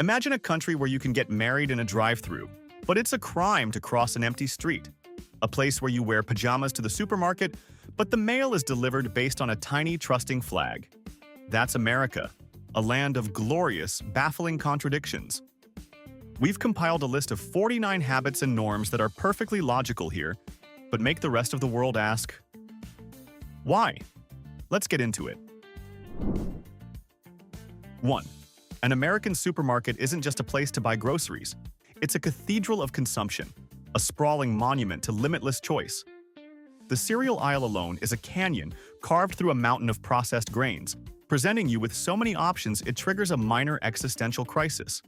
Imagine a country where you can get married in a drive-thru, but it's a crime to cross an empty street. A place where you wear pajamas to the supermarket, but the mail is delivered based on a tiny, trusting flag. That's America, a land of glorious, baffling contradictions. We've compiled a list of 49 habits and norms that are perfectly logical here, but make the rest of the world ask, why? Let's get into it. 1. An American supermarket isn't just a place to buy groceries. It's a cathedral of consumption, a sprawling monument to limitless choice. The cereal aisle alone is a canyon carved through a mountain of processed grains, presenting you with so many options it triggers a minor existential crisis.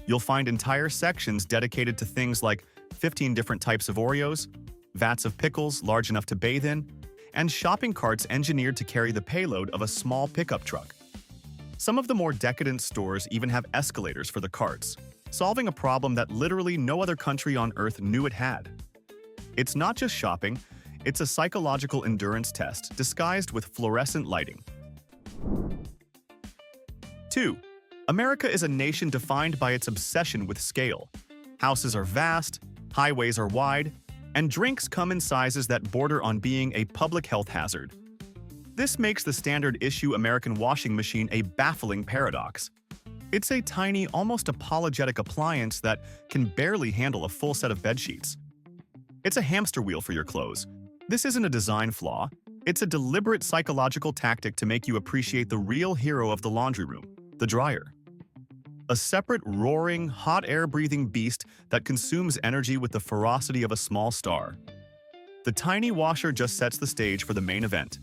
You'll find entire sections dedicated to things like 15 different types of Oreos, vats of pickles large enough to bathe in, and shopping carts engineered to carry the payload of a small pickup truck. Some of the more decadent stores even have escalators for the carts, solving a problem that literally no other country on Earth knew it had. It's not just shopping, it's a psychological endurance test disguised with fluorescent lighting. 2. America is a nation defined by its obsession with scale. Houses are vast, highways are wide, and drinks come in sizes that border on being a public health hazard. This makes the standard-issue American washing machine a baffling paradox. It's a tiny, almost apologetic appliance that can barely handle a full set of bedsheets. It's a hamster wheel for your clothes. This isn't a design flaw. It's a deliberate psychological tactic to make you appreciate the real hero of the laundry room, the dryer. A separate, roaring, hot air-breathing beast that consumes energy with the ferocity of a small star. The tiny washer just sets the stage for the main event.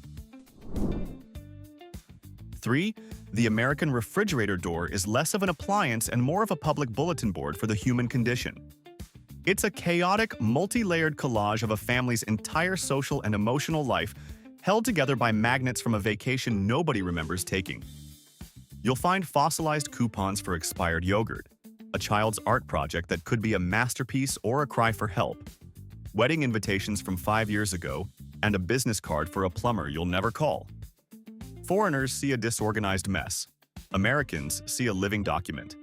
3. The American refrigerator door is less of an appliance and more of a public bulletin board for the human condition. It's a chaotic, multi-layered collage of a family's entire social and emotional life held together by magnets from a vacation nobody remembers taking. You'll find fossilized coupons for expired yogurt, a child's art project that could be a masterpiece or a cry for help, wedding invitations from 5 years ago, and a business card for a plumber you'll never call. Foreigners see a disorganized mess. Americans see a living document.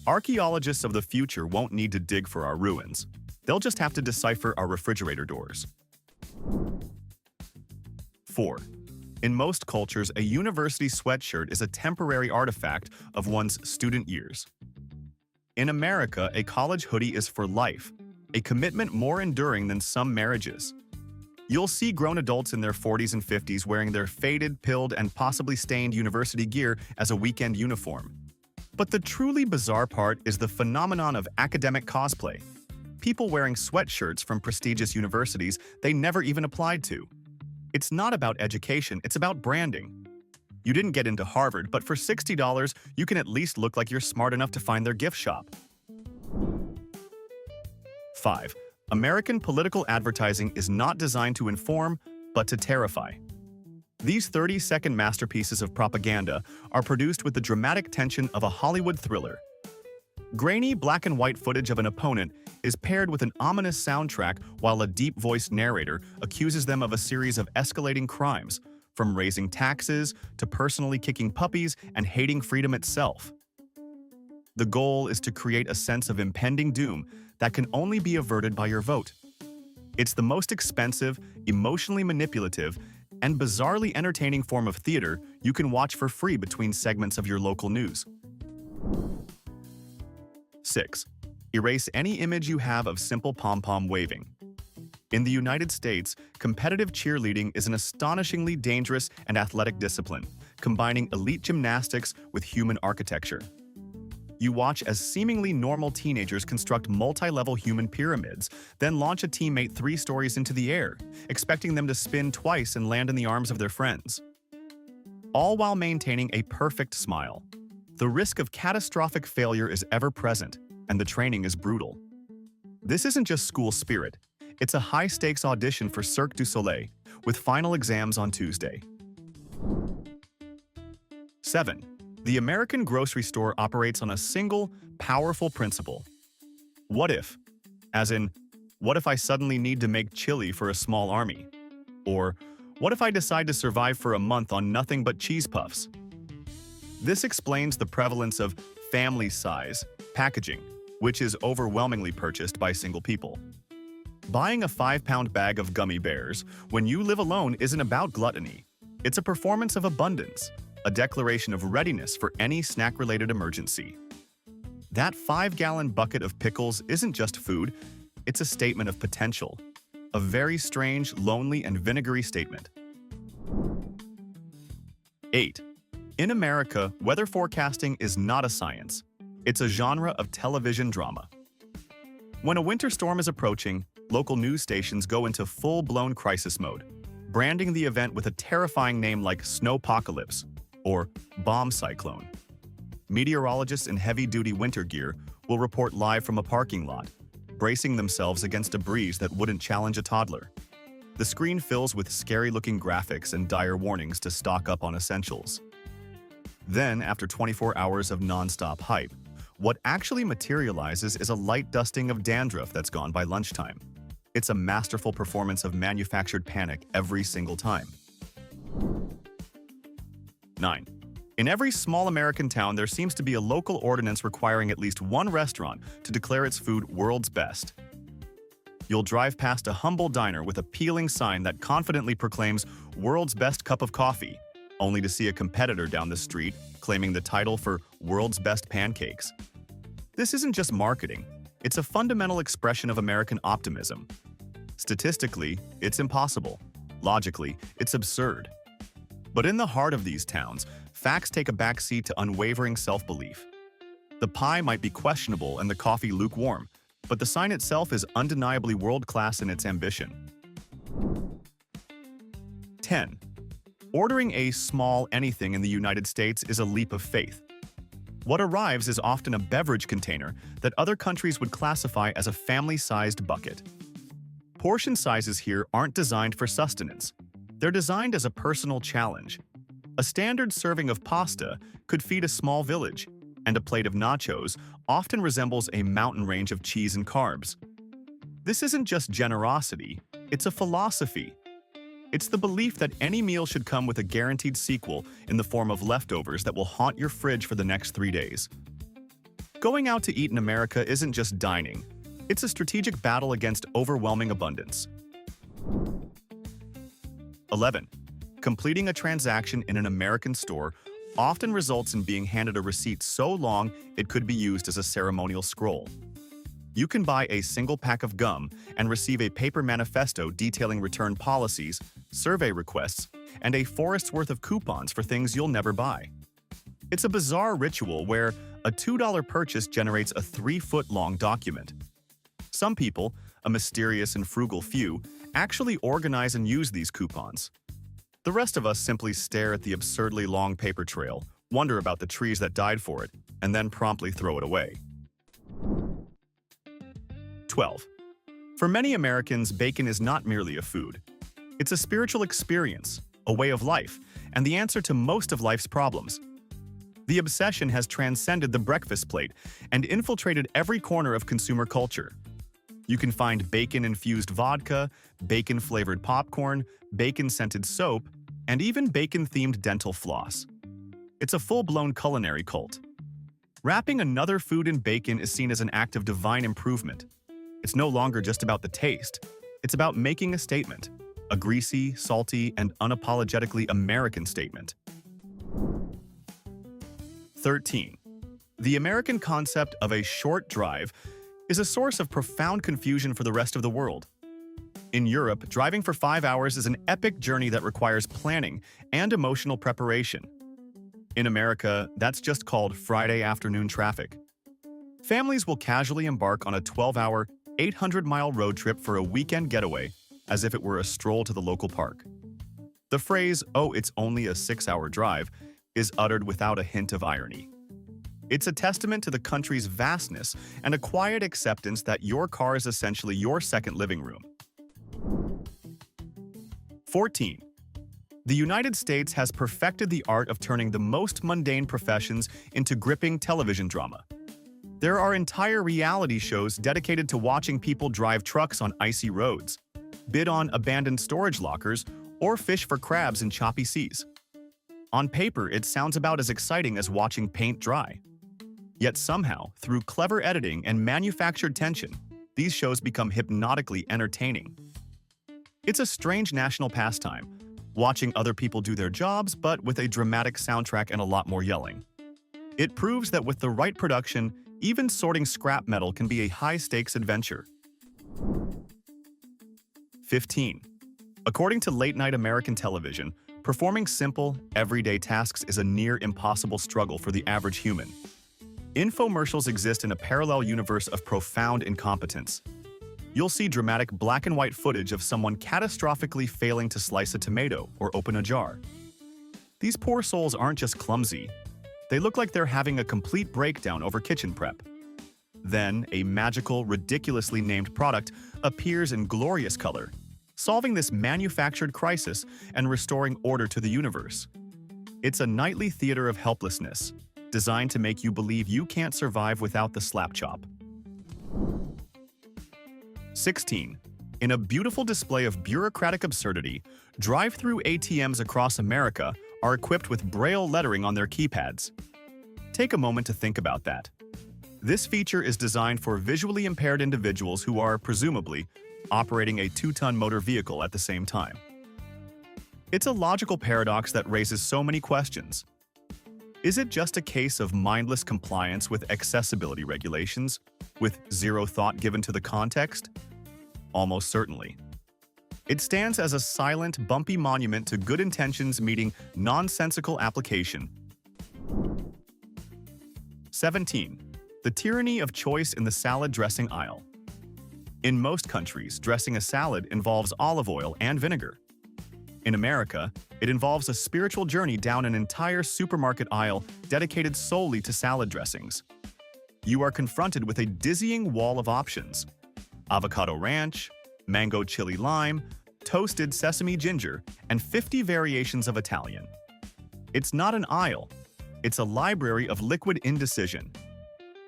Archaeologists of the future won't need to dig for our ruins. They'll just have to decipher our refrigerator doors. 4. In most cultures, a university sweatshirt is a temporary artifact of one's student years. In America, a college hoodie is for life, a commitment more enduring than some marriages. You'll see grown adults in their 40s and 50s wearing their faded, pilled, and possibly stained university gear as a weekend uniform. But the truly bizarre part is the phenomenon of academic cosplay. People wearing sweatshirts from prestigious universities they never even applied to. It's not about education, it's about branding. You didn't get into Harvard, but for $60, you can at least look like you're smart enough to find their gift shop. 5. American political advertising is not designed to inform, but to terrify. These 30-second masterpieces of propaganda are produced with the dramatic tension of a Hollywood thriller. Grainy black-and-white footage of an opponent is paired with an ominous soundtrack while a deep-voiced narrator accuses them of a series of escalating crimes, from raising taxes to personally kicking puppies and hating freedom itself. The goal is to create a sense of impending doom that can only be averted by your vote. It's the most expensive, emotionally manipulative, and bizarrely entertaining form of theater you can watch for free between segments of your local news. 6. Erase any image you have of simple pom-pom waving. In the United States, competitive cheerleading is an astonishingly dangerous and athletic discipline, combining elite gymnastics with human architecture. You watch as seemingly normal teenagers construct multi-level human pyramids, then launch a teammate 3 stories into the air, expecting them to spin twice and land in the arms of their friends. All while maintaining a perfect smile. The risk of catastrophic failure is ever present, and the training is brutal. This isn't just school spirit. It's a high-stakes audition for Cirque du Soleil, with final exams on Tuesday. 7. The American grocery store operates on a single, powerful principle. What if? As in, what if I suddenly need to make chili for a small army? Or, what if I decide to survive for a month on nothing but cheese puffs? This explains the prevalence of family size packaging, which is overwhelmingly purchased by single people. Buying a 5-pound bag of gummy bears when you live alone isn't about gluttony. It's a performance of abundance, a declaration of readiness for any snack-related emergency. That 5-gallon bucket of pickles isn't just food, it's a statement of potential. A very strange, lonely, and vinegary statement. 8. In America, weather forecasting is not a science. It's a genre of television drama. When a winter storm is approaching, local news stations go into full-blown crisis mode, branding the event with a terrifying name like snowpocalypse or bomb cyclone. Meteorologists in heavy-duty winter gear will report live from a parking lot, bracing themselves against a breeze that wouldn't challenge a toddler. The screen fills with scary-looking graphics and dire warnings to stock up on essentials. Then, after 24 hours of non-stop hype, what actually materializes is a light dusting of dandruff that's gone by lunchtime. It's a masterful performance of manufactured panic every single time. 9. In every small American town, there seems to be a local ordinance requiring at least one restaurant to declare its food world's best. You'll drive past a humble diner with a peeling sign that confidently proclaims world's best cup of coffee, only to see a competitor down the street claiming the title for world's best pancakes. This isn't just marketing, it's a fundamental expression of American optimism. Statistically, it's impossible. Logically, it's absurd. But in the heart of these towns, facts take a backseat to unwavering self-belief. The pie might be questionable and the coffee lukewarm, but the sign itself is undeniably world-class in its ambition. 10. Ordering a small anything in the United States is a leap of faith. What arrives is often a beverage container that other countries would classify as a family-sized bucket. Portion sizes here aren't designed for sustenance. They're designed as a personal challenge. A standard serving of pasta could feed a small village, and a plate of nachos often resembles a mountain range of cheese and carbs. This isn't just generosity, it's a philosophy. It's the belief that any meal should come with a guaranteed sequel in the form of leftovers that will haunt your fridge for the next 3 days. Going out to eat in America isn't just dining. It's a strategic battle against overwhelming abundance. 11. Completing a transaction in an American store often results in being handed a receipt so long it could be used as a ceremonial scroll. You can buy a single pack of gum and receive a paper manifesto detailing return policies, survey requests, and a forest's worth of coupons for things you'll never buy. It's a bizarre ritual where a $2 purchase generates a 3-foot-long document. Some people, a mysterious and frugal few, actually organize and use these coupons. The rest of us simply stare at the absurdly long paper trail, wonder about the trees that died for it, and then promptly throw it away. 12. For many Americans, bacon is not merely a food. It's a spiritual experience, a way of life, and the answer to most of life's problems. The obsession has transcended the breakfast plate and infiltrated every corner of consumer culture. You can find bacon-infused vodka, bacon-flavored popcorn, bacon-scented soap, and even bacon-themed dental floss. It's a full-blown culinary cult. Wrapping another food in bacon is seen as an act of divine improvement. It's no longer just about the taste. It's about making a statement, a greasy, salty, and unapologetically American statement. 13. The American concept of a short drive is a source of profound confusion for the rest of the world. In Europe, driving for 5 hours is an epic journey that requires planning and emotional preparation. In America, that's just called Friday afternoon traffic. Families will casually embark on a 12-hour, 800-mile road trip for a weekend getaway as if it were a stroll to the local park. The phrase, "oh, it's only a 6-hour drive," is uttered without a hint of irony. It's a testament to the country's vastness and a quiet acceptance that your car is essentially your second living room. 14. The United States has perfected the art of turning the most mundane professions into gripping television drama. There are entire reality shows dedicated to watching people drive trucks on icy roads, bid on abandoned storage lockers, or fish for crabs in choppy seas. On paper, it sounds about as exciting as watching paint dry. Yet somehow, through clever editing and manufactured tension, these shows become hypnotically entertaining. It's a strange national pastime, watching other people do their jobs, but with a dramatic soundtrack and a lot more yelling. It proves that with the right production, even sorting scrap metal can be a high-stakes adventure. 15. According to late-night American television, performing simple, everyday tasks is a near-impossible struggle for the average human. Infomercials exist in a parallel universe of profound incompetence. You'll see dramatic black-and-white footage of someone catastrophically failing to slice a tomato or open a jar. These poor souls aren't just clumsy. They look like they're having a complete breakdown over kitchen prep. Then, a magical, ridiculously named product appears in glorious color, solving this manufactured crisis and restoring order to the universe. It's a nightly theater of helplessness, designed to make you believe you can't survive without the slap chop. 16. In a beautiful display of bureaucratic absurdity, drive-thru ATMs across America are equipped with Braille lettering on their keypads. Take a moment to think about that. This feature is designed for visually impaired individuals who are, presumably, operating a 2-ton motor vehicle at the same time. It's a logical paradox that raises so many questions. Is it just a case of mindless compliance with accessibility regulations, with zero thought given to the context? Almost certainly. It stands as a silent, bumpy monument to good intentions meeting nonsensical application. 17. The tyranny of choice in the salad dressing aisle. In most countries, dressing a salad involves olive oil and vinegar. In America, it involves a spiritual journey down an entire supermarket aisle dedicated solely to salad dressings. You are confronted with a dizzying wall of options: avocado ranch, mango chili lime, toasted sesame ginger, and 50 variations of Italian. It's not an aisle, it's a library of liquid indecision.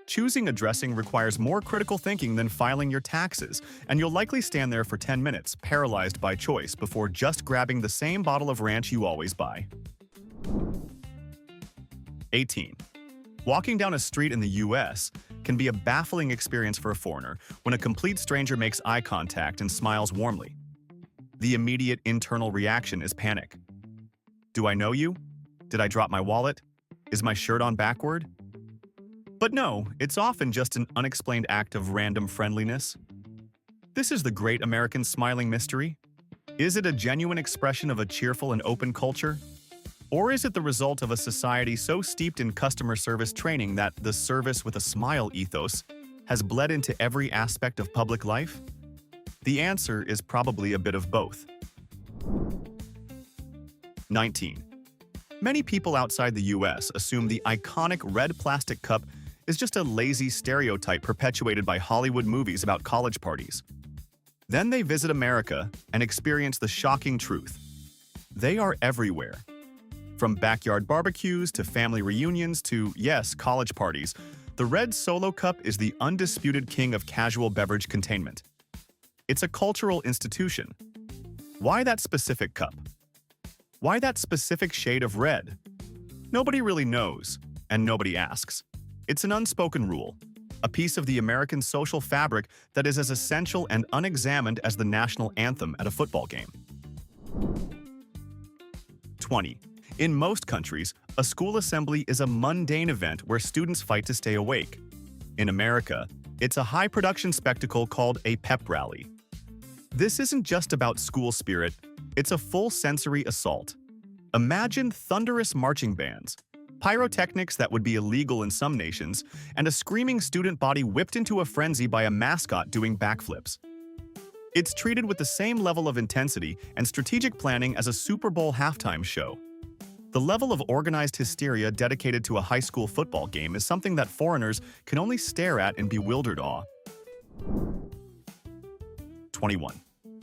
Choosing a dressing requires more critical thinking than filing your taxes, and you'll likely stand there for 10 minutes, paralyzed by choice, before just grabbing the same bottle of ranch you always buy. 18. Walking down a street in the US can be a baffling experience for a foreigner when a complete stranger makes eye contact and smiles warmly. The immediate internal reaction is panic. Do I know you? Did I drop my wallet? Is my shirt on backward? But no, it's often just an unexplained act of random friendliness. This is the great American smiling mystery. Is it a genuine expression of a cheerful and open culture? Or is it the result of a society so steeped in customer service training that the service with a smile ethos has bled into every aspect of public life? The answer is probably a bit of both. 19. Many people outside the US assume the iconic red plastic cup is just a lazy stereotype perpetuated by Hollywood movies about college parties. Then they visit America and experience the shocking truth. They are everywhere. From backyard barbecues to family reunions to, yes, college parties, the red Solo cup is the undisputed king of casual beverage containment. It's a cultural institution. Why that specific cup? Why that specific shade of red? Nobody really knows, and nobody asks. It's an unspoken rule, a piece of the American social fabric that is as essential and unexamined as the national anthem at a football game. 20. In most countries, a school assembly is a mundane event where students fight to stay awake. In America, it's a high-production spectacle called a pep rally. This isn't just about school spirit, it's a full sensory assault. Imagine thunderous marching bands, pyrotechnics that would be illegal in some nations, and a screaming student body whipped into a frenzy by a mascot doing backflips. It's treated with the same level of intensity and strategic planning as a Super Bowl halftime show. The level of organized hysteria dedicated to a high school football game is something that foreigners can only stare at in bewildered awe. 21.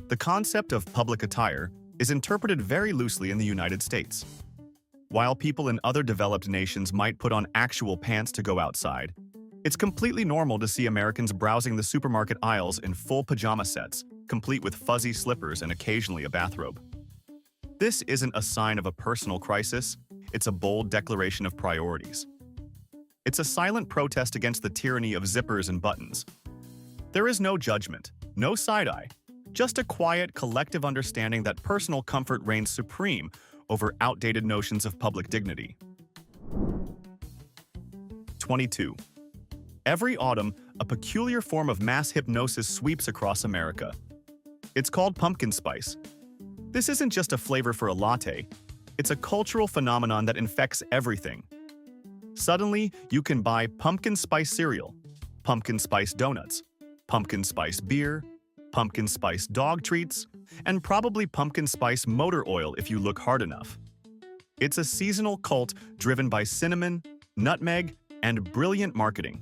The concept of public attire is interpreted very loosely in the United States. While people in other developed nations might put on actual pants to go outside, it's completely normal to see Americans browsing the supermarket aisles in full pajama sets, complete with fuzzy slippers and occasionally a bathrobe. This isn't a sign of a personal crisis, it's a bold declaration of priorities. It's a silent protest against the tyranny of zippers and buttons. There is no judgment, no side-eye, just a quiet, collective understanding that personal comfort reigns supreme over outdated notions of public dignity. 22. Every autumn, a peculiar form of mass hypnosis sweeps across America. It's called pumpkin spice. This isn't just a flavor for a latte, it's a cultural phenomenon that infects everything. Suddenly, you can buy pumpkin spice cereal, pumpkin spice donuts, pumpkin spice beer, pumpkin spice dog treats, and probably pumpkin spice motor oil if you look hard enough. It's a seasonal cult driven by cinnamon, nutmeg, and brilliant marketing.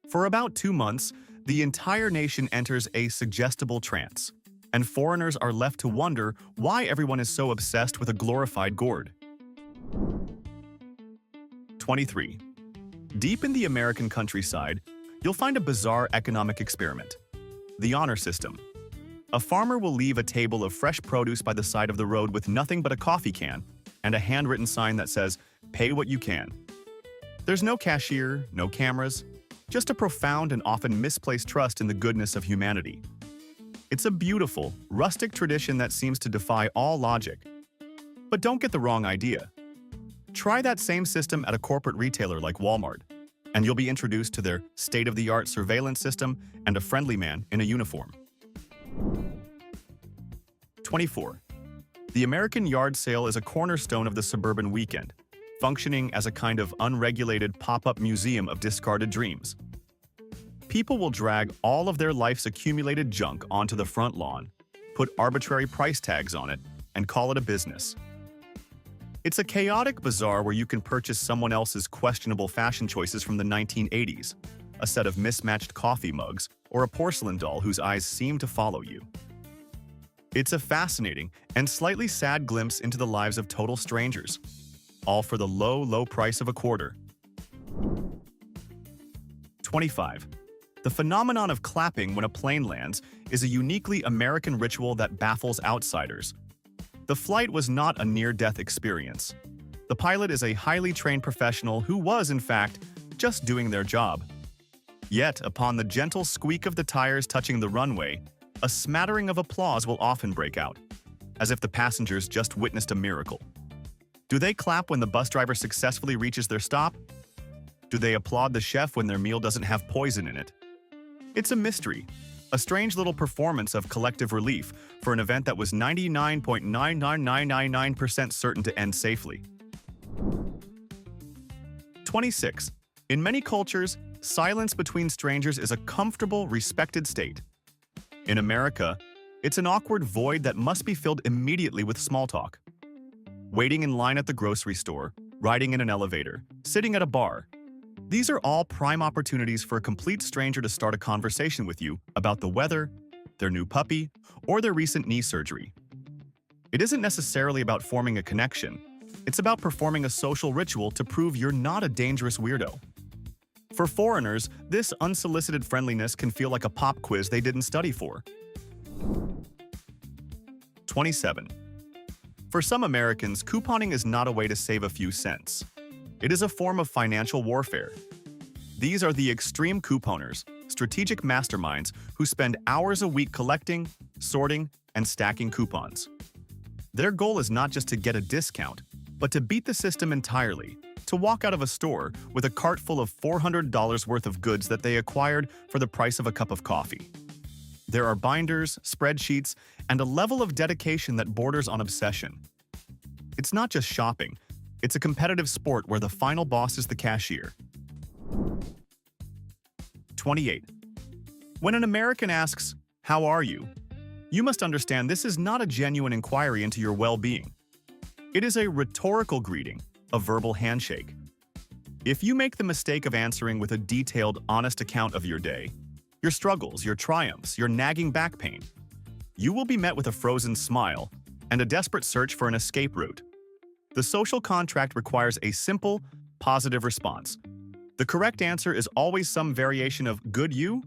For about 2 months, the entire nation enters a suggestible trance, and foreigners are left to wonder why everyone is so obsessed with a glorified gourd. 23. Deep in the American countryside, you'll find a bizarre economic experiment: the honor system. A farmer will leave a table of fresh produce by the side of the road with nothing but a coffee can and a handwritten sign that says, "Pay what you can." There's no cashier, no cameras, just a profound and often misplaced trust in the goodness of humanity. It's a beautiful, rustic tradition that seems to defy all logic. But don't get the wrong idea. Try that same system at a corporate retailer like Walmart, and you'll be introduced to their state-of-the-art surveillance system and a friendly man in a uniform. 24. The American yard sale is a cornerstone of the suburban weekend, functioning as a kind of unregulated pop-up museum of discarded dreams. People will drag all of their life's accumulated junk onto the front lawn, put arbitrary price tags on it, and call it a business. It's a chaotic bazaar where you can purchase someone else's questionable fashion choices from the 1980s, a set of mismatched coffee mugs, or a porcelain doll whose eyes seem to follow you. It's a fascinating and slightly sad glimpse into the lives of total strangers, all for the low, low price of a quarter. 25. The phenomenon of clapping when a plane lands is a uniquely American ritual that baffles outsiders. The flight was not a near-death experience. The pilot is a highly trained professional who was, in fact, just doing their job. Yet, upon the gentle squeak of the tires touching the runway, a smattering of applause will often break out, as if the passengers just witnessed a miracle. Do they clap when the bus driver successfully reaches their stop? Do they applaud the chef when their meal doesn't have poison in it? It's a mystery, a strange little performance of collective relief for an event that was 99.99999% certain to end safely. 26. In many cultures, silence between strangers is a comfortable, respected state. In America, it's an awkward void that must be filled immediately with small talk. Waiting in line at the grocery store, riding in an elevator, sitting at a bar. These are all prime opportunities for a complete stranger to start a conversation with you about the weather, their new puppy, or their recent knee surgery. It isn't necessarily about forming a connection. It's about performing a social ritual to prove you're not a dangerous weirdo. For foreigners, this unsolicited friendliness can feel like a pop quiz they didn't study for. 27. For some Americans, couponing is not a way to save a few cents. It is a form of financial warfare. These are the extreme couponers, strategic masterminds who spend hours a week collecting, sorting, and stacking coupons. Their goal is not just to get a discount, but to beat the system entirely, to walk out of a store with a cart full of $400 worth of goods that they acquired for the price of a cup of coffee. There are binders, spreadsheets, and a level of dedication that borders on obsession. It's not just shopping, it's a competitive sport where the final boss is the cashier. 28. When an American asks, "How are you?" you must understand this is not a genuine inquiry into your well-being. It is a rhetorical greeting, a verbal handshake. If you make the mistake of answering with a detailed, honest account of your day, your struggles, your triumphs, your nagging back pain, you will be met with a frozen smile and a desperate search for an escape route. The social contract requires a simple, positive response. The correct answer is always some variation of "good you?"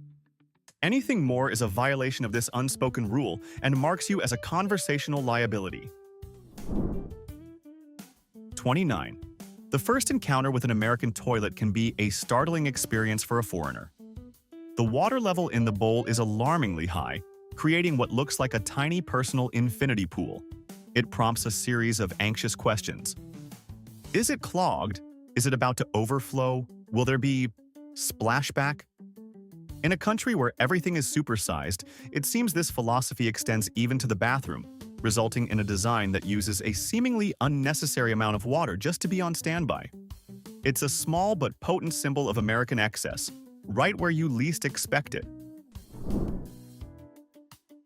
Anything more is a violation of this unspoken rule and marks you as a conversational liability. 29. The first encounter with an American toilet can be a startling experience for a foreigner. The water level in the bowl is alarmingly high, creating what looks like a tiny personal infinity pool. It prompts a series of anxious questions. Is it clogged? Is it about to overflow? Will there be splashback? In a country where everything is supersized, it seems this philosophy extends even to the bathroom, resulting in a design that uses a seemingly unnecessary amount of water just to be on standby. It's a small but potent symbol of American excess, right where you least expect it.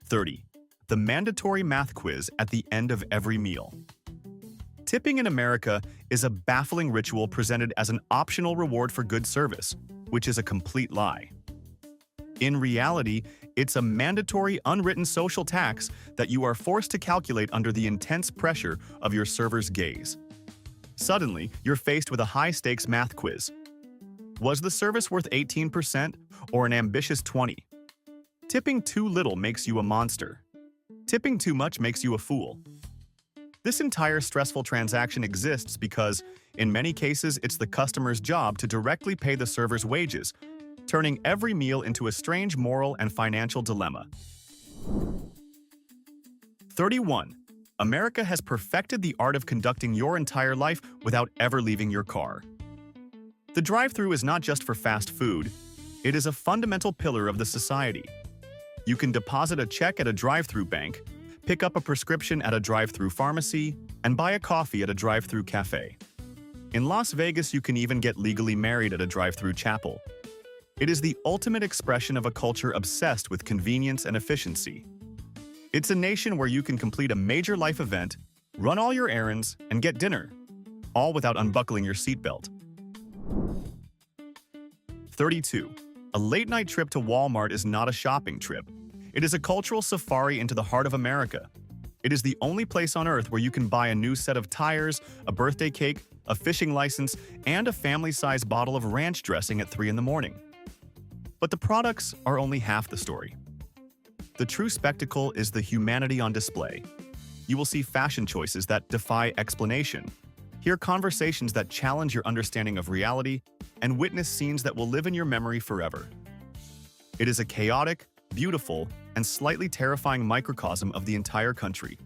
30. The mandatory math quiz at the end of every meal. Tipping in America is a baffling ritual presented as an optional reward for good service, which is a complete lie. In reality, it's a mandatory unwritten social tax that you are forced to calculate under the intense pressure of your server's gaze. Suddenly, you're faced with a high-stakes math quiz. Was the service worth 18% or an ambitious 20%? Tipping too little makes you a monster. Tipping too much makes you a fool. This entire stressful transaction exists because, in many cases, it's the customer's job to directly pay the server's wages, turning every meal into a strange moral and financial dilemma. 31. America has perfected the art of conducting your entire life without ever leaving your car. The drive-thru is not just for fast food, it is a fundamental pillar of the society. You can deposit a check at a drive-thru bank, pick up a prescription at a drive-thru pharmacy, and buy a coffee at a drive-thru cafe. In Las Vegas, you can even get legally married at a drive-thru chapel. It is the ultimate expression of a culture obsessed with convenience and efficiency. It's a nation where you can complete a major life event, run all your errands, and get dinner, all without unbuckling your seatbelt. 32. A late-night trip to Walmart is not a shopping trip. It is a cultural safari into the heart of America. It is the only place on earth where you can buy a new set of tires, a birthday cake, a fishing license, and a family-sized bottle of ranch dressing at 3 in the morning. But the products are only half the story. The true spectacle is the humanity on display. You will see fashion choices that defy explanation, hear conversations that challenge your understanding of reality, and witness scenes that will live in your memory forever. It is a chaotic, beautiful, and slightly terrifying microcosm of the entire country.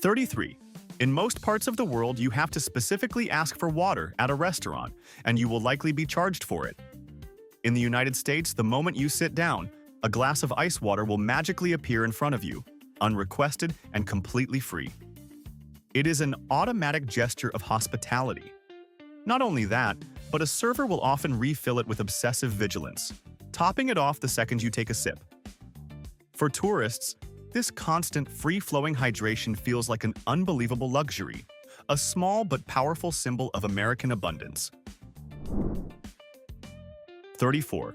33. In most parts of the world, you have to specifically ask for water at a restaurant, and you will likely be charged for it. In the United States, the moment you sit down, a glass of ice water will magically appear in front of you, unrequested and completely free. It is an automatic gesture of hospitality. Not only that, but a server will often refill it with obsessive vigilance, topping it off the second you take a sip. For tourists, this constant, free-flowing hydration feels like an unbelievable luxury, a small but powerful symbol of American abundance. 34.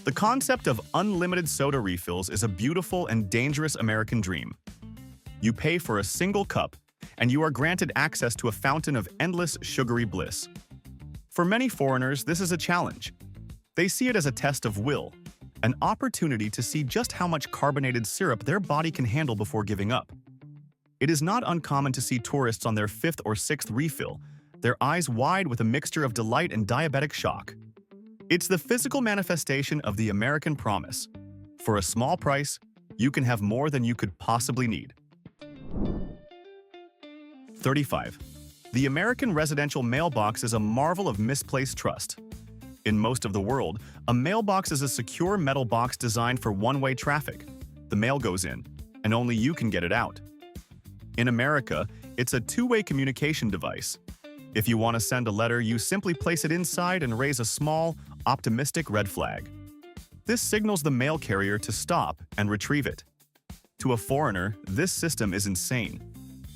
The concept of unlimited soda refills is a beautiful and dangerous American dream. You pay for a single cup, and you are granted access to a fountain of endless, sugary bliss. For many foreigners, this is a challenge. They see it as a test of will, an opportunity to see just how much carbonated syrup their body can handle before giving up. It is not uncommon to see tourists on their 5th or 6th refill, their eyes wide with a mixture of delight and diabetic shock. It's the physical manifestation of the American promise. For a small price, you can have more than you could possibly need. 35. The American residential mailbox is a marvel of misplaced trust. In most of the world, a mailbox is a secure metal box designed for one-way traffic. The mail goes in, and only you can get it out. In America, it's a two-way communication device. If you want to send a letter, you simply place it inside and raise a small, optimistic red flag. This signals the mail carrier to stop and retrieve it. To a foreigner, this system is insane.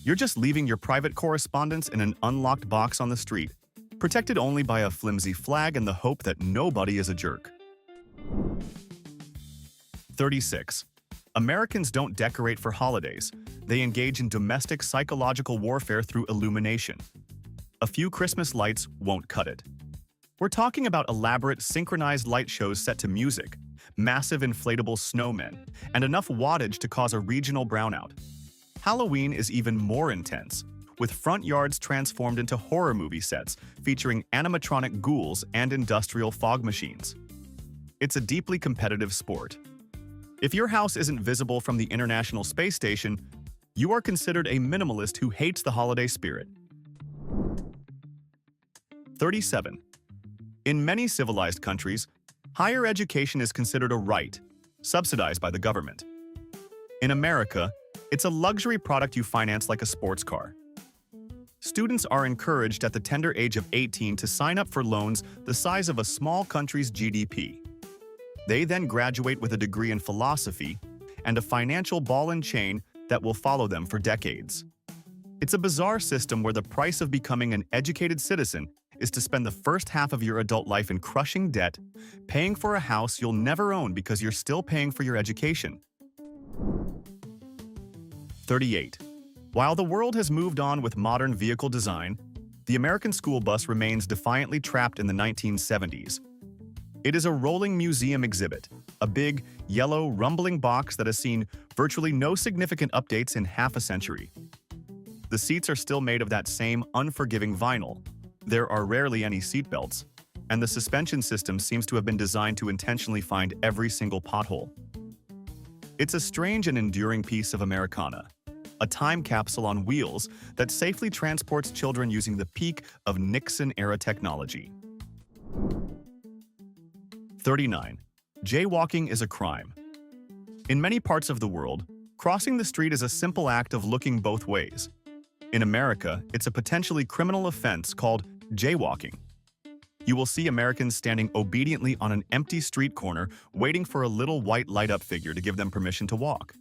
You're just leaving your private correspondence in an unlocked box on the street, protected only by a flimsy flag and the hope that nobody is a jerk. 36. Americans don't decorate for holidays. They engage in domestic psychological warfare through illumination. A few Christmas lights won't cut it. We're talking about elaborate synchronized light shows set to music, massive inflatable snowmen, and enough wattage to cause a regional brownout. Halloween is even more intense, with front yards transformed into horror movie sets featuring animatronic ghouls and industrial fog machines. It's a deeply competitive sport. If your house isn't visible from the International Space Station, you are considered a minimalist who hates the holiday spirit. 37. In many civilized countries, higher education is considered a right, subsidized by the government. In America, it's a luxury product you finance like a sports car. Students are encouraged at the tender age of 18 to sign up for loans the size of a small country's GDP. They then graduate with a degree in philosophy and a financial ball and chain that will follow them for decades. It's a bizarre system where the price of becoming an educated citizen is to spend the first half of your adult life in crushing debt, paying for a house you'll never own because you're still paying for your education. 38. While the world has moved on with modern vehicle design, the American school bus remains defiantly trapped in the 1970s. It is a rolling museum exhibit, a big, yellow, rumbling box that has seen virtually no significant updates in half a century. The seats are still made of that same unforgiving vinyl. There are rarely any seatbelts, and the suspension system seems to have been designed to intentionally find every single pothole. It's a strange and enduring piece of Americana, a time capsule on wheels that safely transports children using the peak of Nixon-era technology. 39. Jaywalking is a crime. In many parts of the world, crossing the street is a simple act of looking both ways. In America, it's a potentially criminal offense called jaywalking. You will see Americans standing obediently on an empty street corner waiting for a little white light-up figure to give them permission to walk.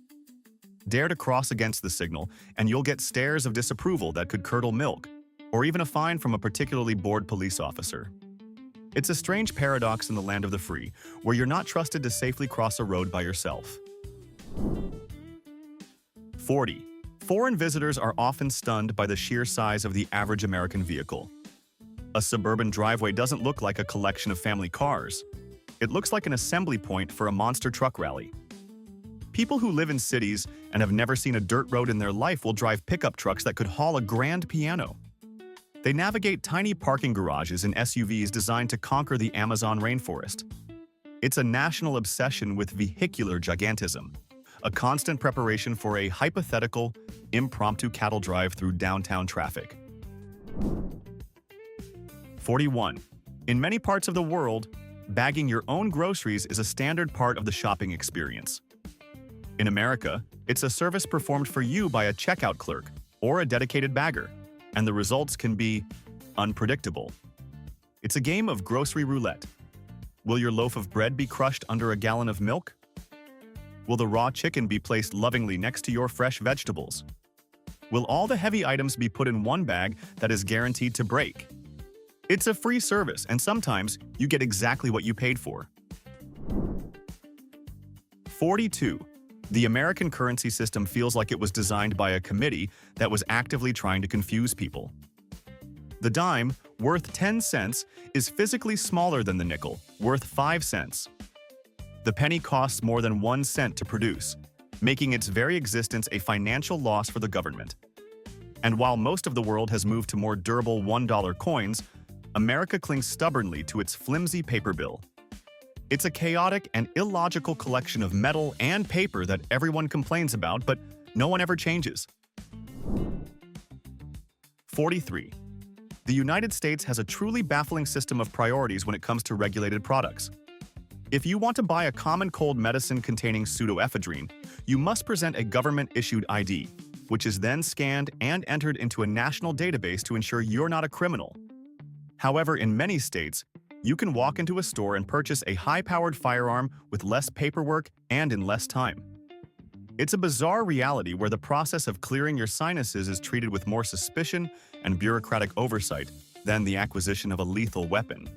Dare to cross against the signal, and you'll get stares of disapproval that could curdle milk, or even a fine from a particularly bored police officer. It's a strange paradox in the land of the free, where you're not trusted to safely cross a road by yourself. 40. Foreign visitors are often stunned by the sheer size of the average American vehicle. A suburban driveway doesn't look like a collection of family cars. It looks like an assembly point for a monster truck rally. People who live in cities and have never seen a dirt road in their life will drive pickup trucks that could haul a grand piano. They navigate tiny parking garages in SUVs designed to conquer the Amazon rainforest. It's a national obsession with vehicular gigantism, a constant preparation for a hypothetical, impromptu cattle drive through downtown traffic. 41. In many parts of the world, bagging your own groceries is a standard part of the shopping experience. In America, it's a service performed for you by a checkout clerk or a dedicated bagger, and the results can be unpredictable. It's a game of grocery roulette. Will your loaf of bread be crushed under a gallon of milk? Will the raw chicken be placed lovingly next to your fresh vegetables? Will all the heavy items be put in one bag that is guaranteed to break? It's a free service, and sometimes you get exactly what you paid for. 42. The American currency system feels like it was designed by a committee that was actively trying to confuse people. The dime, worth 10 cents, is physically smaller than the nickel, worth 5 cents. The penny costs more than 1 cent to produce, making its very existence a financial loss for the government. And while most of the world has moved to more durable $1 coins, America clings stubbornly to its flimsy paper bill. It's a chaotic and illogical collection of metal and paper that everyone complains about, but no one ever changes. 43. The United States has a truly baffling system of priorities when it comes to regulated products. If you want to buy a common cold medicine containing pseudoephedrine, you must present a government-issued ID, which is then scanned and entered into a national database to ensure you're not a criminal. However, in many states, you can walk into a store and purchase a high-powered firearm with less paperwork and in less time. It's a bizarre reality where the process of clearing your sinuses is treated with more suspicion and bureaucratic oversight than the acquisition of a lethal weapon.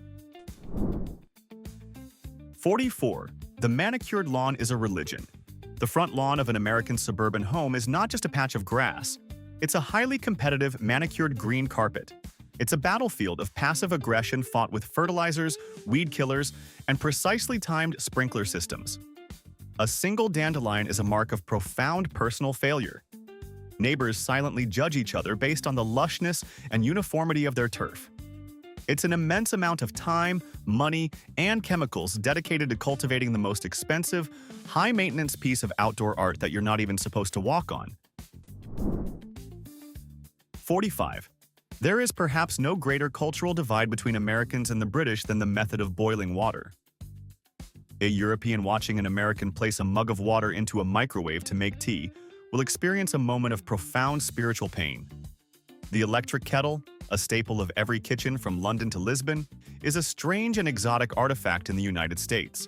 44. The manicured lawn is a religion. The front lawn of an American suburban home is not just a patch of grass. It's a highly competitive manicured green carpet. It's a battlefield of passive aggression fought with fertilizers, weed killers, and precisely timed sprinkler systems. A single dandelion is a mark of profound personal failure. Neighbors silently judge each other based on the lushness and uniformity of their turf. It's an immense amount of time, money, and chemicals dedicated to cultivating the most expensive, high-maintenance piece of outdoor art that you're not even supposed to walk on. 45. There is perhaps no greater cultural divide between Americans and the British than the method of boiling water. A European watching an American place a mug of water into a microwave to make tea will experience a moment of profound spiritual pain. The electric kettle, a staple of every kitchen from London to Lisbon, is a strange and exotic artifact in the United States.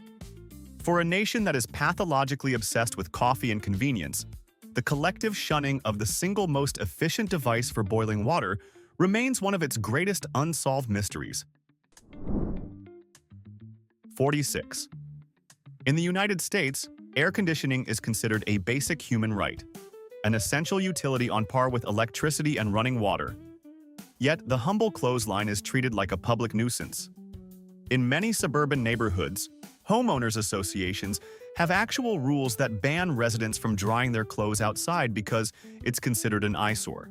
For a nation that is pathologically obsessed with coffee and convenience, the collective shunning of the single most efficient device for boiling water remains one of its greatest unsolved mysteries. 46. In the United States, air conditioning is considered a basic human right, an essential utility on par with electricity and running water. Yet, the humble clothesline is treated like a public nuisance. In many suburban neighborhoods, homeowners associations have actual rules that ban residents from drying their clothes outside because it's considered an eyesore.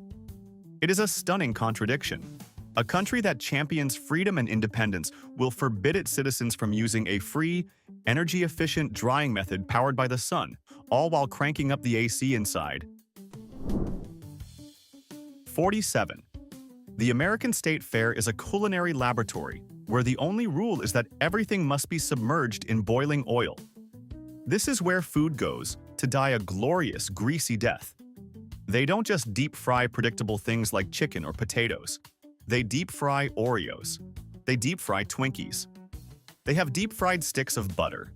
It is a stunning contradiction. A country that champions freedom and independence will forbid its citizens from using a free, energy-efficient drying method powered by the sun, all while cranking up the AC inside. 47. The American State Fair is a culinary laboratory where the only rule is that everything must be submerged in boiling oil. This is where food goes to die a glorious, greasy death. They don't just deep-fry predictable things like chicken or potatoes. They deep-fry Oreos. They deep-fry Twinkies. They have deep-fried sticks of butter.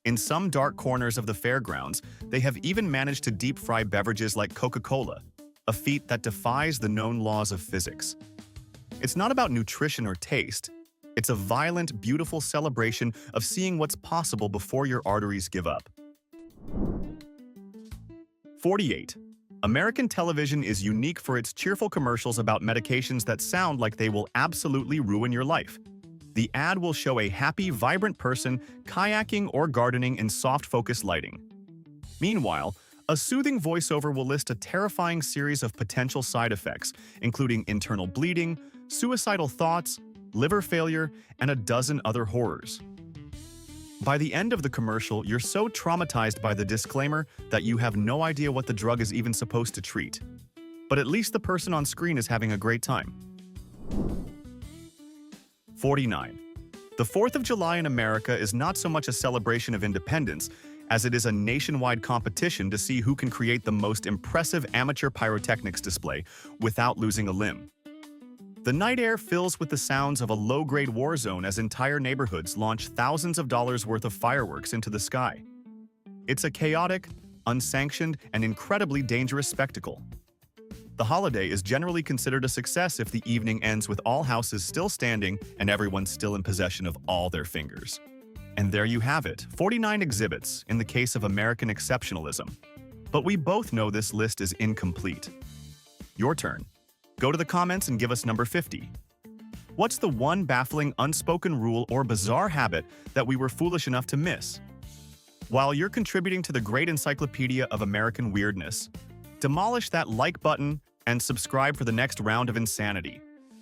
In some dark corners of the fairgrounds, they have even managed to deep-fry beverages like Coca-Cola, a feat that defies the known laws of physics. It's not about nutrition or taste. It's a violent, beautiful celebration of seeing what's possible before your arteries give up. 48. American television is unique for its cheerful commercials about medications that sound like they will absolutely ruin your life. The ad will show a happy, vibrant person kayaking or gardening in soft focus lighting. Meanwhile, a soothing voiceover will list a terrifying series of potential side effects, including internal bleeding, suicidal thoughts, liver failure, and a dozen other horrors. By the end of the commercial, you're so traumatized by the disclaimer that you have no idea what the drug is even supposed to treat. But at least the person on screen is having a great time. 49. The 4th of July in America is not so much a celebration of independence as it is a nationwide competition to see who can create the most impressive amateur pyrotechnics display without losing a limb. The night air fills with the sounds of a low-grade war zone as entire neighborhoods launch thousands of dollars worth of fireworks into the sky. It's a chaotic, unsanctioned, and incredibly dangerous spectacle. The holiday is generally considered a success if the evening ends with all houses still standing and everyone still in possession of all their fingers. And there you have it, 49 exhibits in the case of American exceptionalism. But we both know this list is incomplete. Your turn. Go to the comments and give us number 50. What's the one baffling unspoken rule or bizarre habit that we were foolish enough to miss? While you're contributing to the great encyclopedia of American weirdness, demolish that like button and subscribe for the next round of insanity.